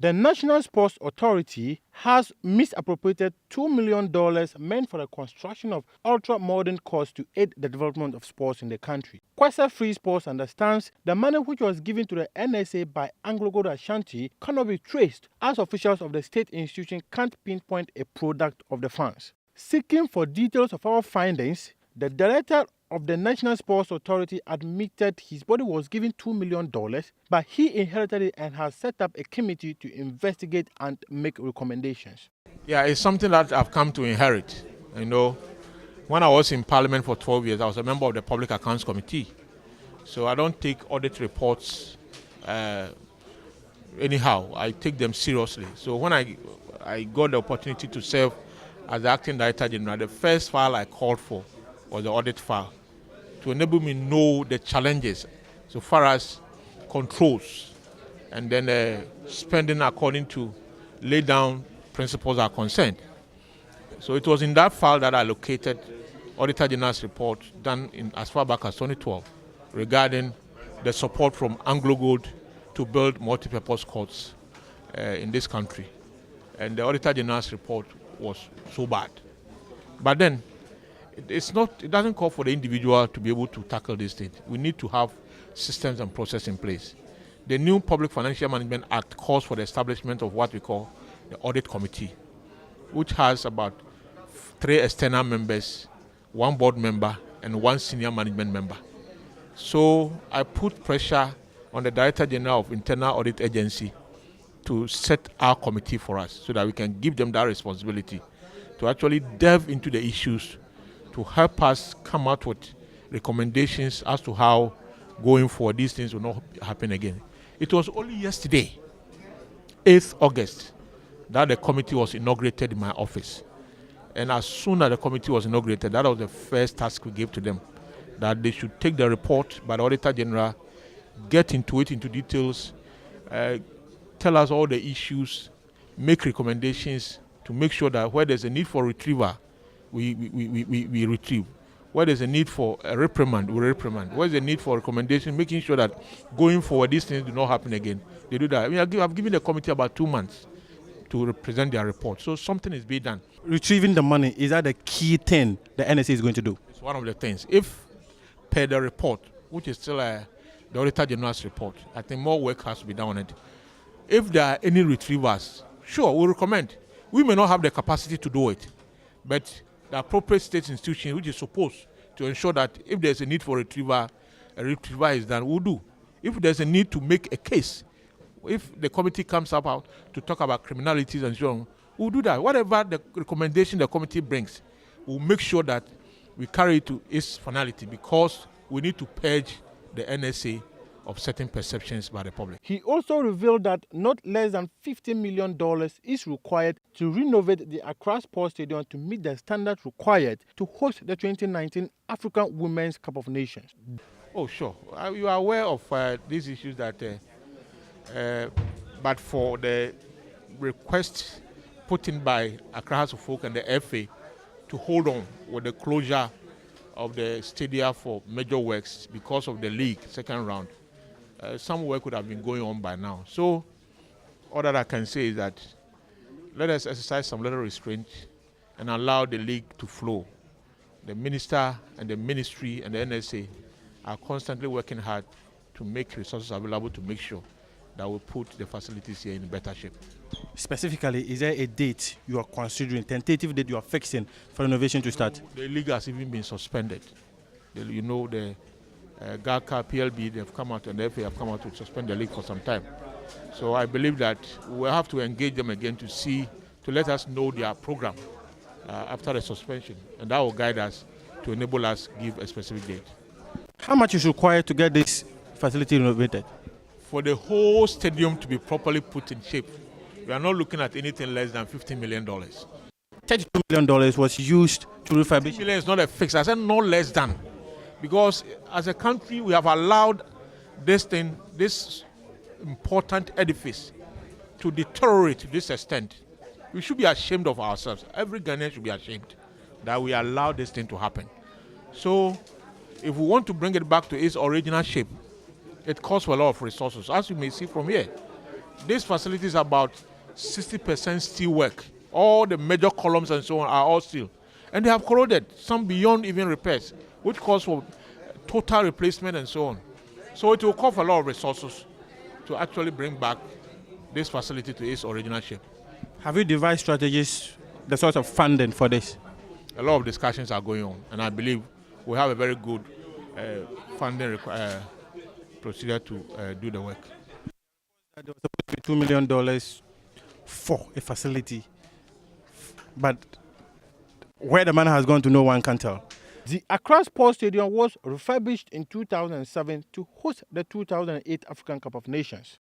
The National Sports Authority has misappropriated $2 million meant for the construction of ultra-modern courts to aid the development of sports in the country. Kwasa Free Sports understands the money which was given to the NSA by Anglo-Gold Ashanti cannot be traced, as officials of the state institution can't pinpoint a product of the funds. Seeking for details of our findings, the director of the National Sports Authority admitted his body was given $2 million, but he inherited it and has set up a committee to investigate and make recommendations. Yeah, it's something that I've come to inherit. You know, when I was in Parliament for 12 years, I was a member of the Public Accounts Committee. So I don't take audit reports anyhow. I take them seriously. So when I got the opportunity to serve as the Acting Director General, the first file I called for was the audit file to enable me know the challenges so far as controls and then spending according to laid down principles are concerned. So it was in that file that I located Auditor General's report done as far back as 2012 regarding the support from Anglo Gold to build multi-purpose courts in this country. And the Auditor General's report was so bad. But then, it doesn't call for the individual to be able to tackle this thing. We need to have systems and process in place. The new Public Financial Management Act calls for the establishment of what we call the Audit Committee, which has about 3 external members, 1 board member, and 1 senior management member. So I put pressure on the Director General of Internal Audit Agency to set our committee for us so that we can give them that responsibility to actually delve into the issues to help us come out with recommendations as to how going forward these things will not happen again. It was only yesterday, 8th August, that the committee was inaugurated in my office. And as soon as the committee was inaugurated, that was the first task we gave to them, that they should take the report by the Auditor General, get into details, tell us all the issues, make recommendations to make sure that where there's a need for retrieval, we retrieve. Where there's a need for a reprimand, we reprimand. Where there's a need for recommendation, making sure that going forward these things do not happen again. They do that. I mean, I've given the committee about 2 months to represent their report. So something is being done. Retrieving the money, is that the key thing the NSA is going to do? It's one of the things. If per the report, which is still the Auditor General's report, I think more work has to be done on it. If there are any retrievers, sure, we recommend. We may not have the capacity to do it, but the appropriate state institution, which is supposed to ensure that if there's a need for a retriever is done, we'll do. If there's a need to make a case, if the committee comes up out to talk about criminalities and so on, we'll do that. Whatever the recommendation the committee brings, we'll make sure that we carry it to its finality, because we need to purge the NSA of certain perceptions by the public. He also revealed that not less than $50 million is required to renovate the Accra Sports Stadium to meet the standards required to host the 2019 African Women's Cup of Nations. Oh, sure. You are aware of these issues that, but for the request put in by Accra House of Folk and the FA to hold on with the closure of the stadium for major works because of the league second round, some work would have been going on by now. So all that I can say is that let us exercise some little restraint and allow the league to flow. The minister and the ministry and the NSA are constantly working hard to make resources available to make sure that we put the facilities here in better shape. Specifically, is there a date you are considering, tentative date you are fixing for renovation to start? The league has even been suspended. The GACA, PLB, they've come out, and the FA have come out to suspend the league for some time. So I believe that we'll have to engage them again to let us know their program after the suspension, and that will guide us to enable us to give a specific date. How much is required to get this facility renovated? For the whole stadium to be properly put in shape, we are not looking at anything less than $50 million. $32 million was used to refurbish. $50 million is not a fix. I said no less than. Because as a country, we have allowed this important edifice to deteriorate to this extent. We should be ashamed of ourselves. Every Ghanaian should be ashamed that we allowed this thing to happen. So if we want to bring it back to its original shape, it calls for a lot of resources, as you may see from here. This facility is about 60% steel work. All the major columns and so on are all steel. And they have corroded, some beyond even repairs, which calls for total replacement and so on. So it will cost a lot of resources to actually bring back this facility to its original shape. Have you devised strategies, the sort of funding for this? A lot of discussions are going on, and I believe we have a very good funding procedure to do the work. There was supposed to be $2 million for a facility, but where the money has gone to, no one can tell. The Accra Sports Stadium was refurbished in 2007 to host the 2008 African Cup of Nations.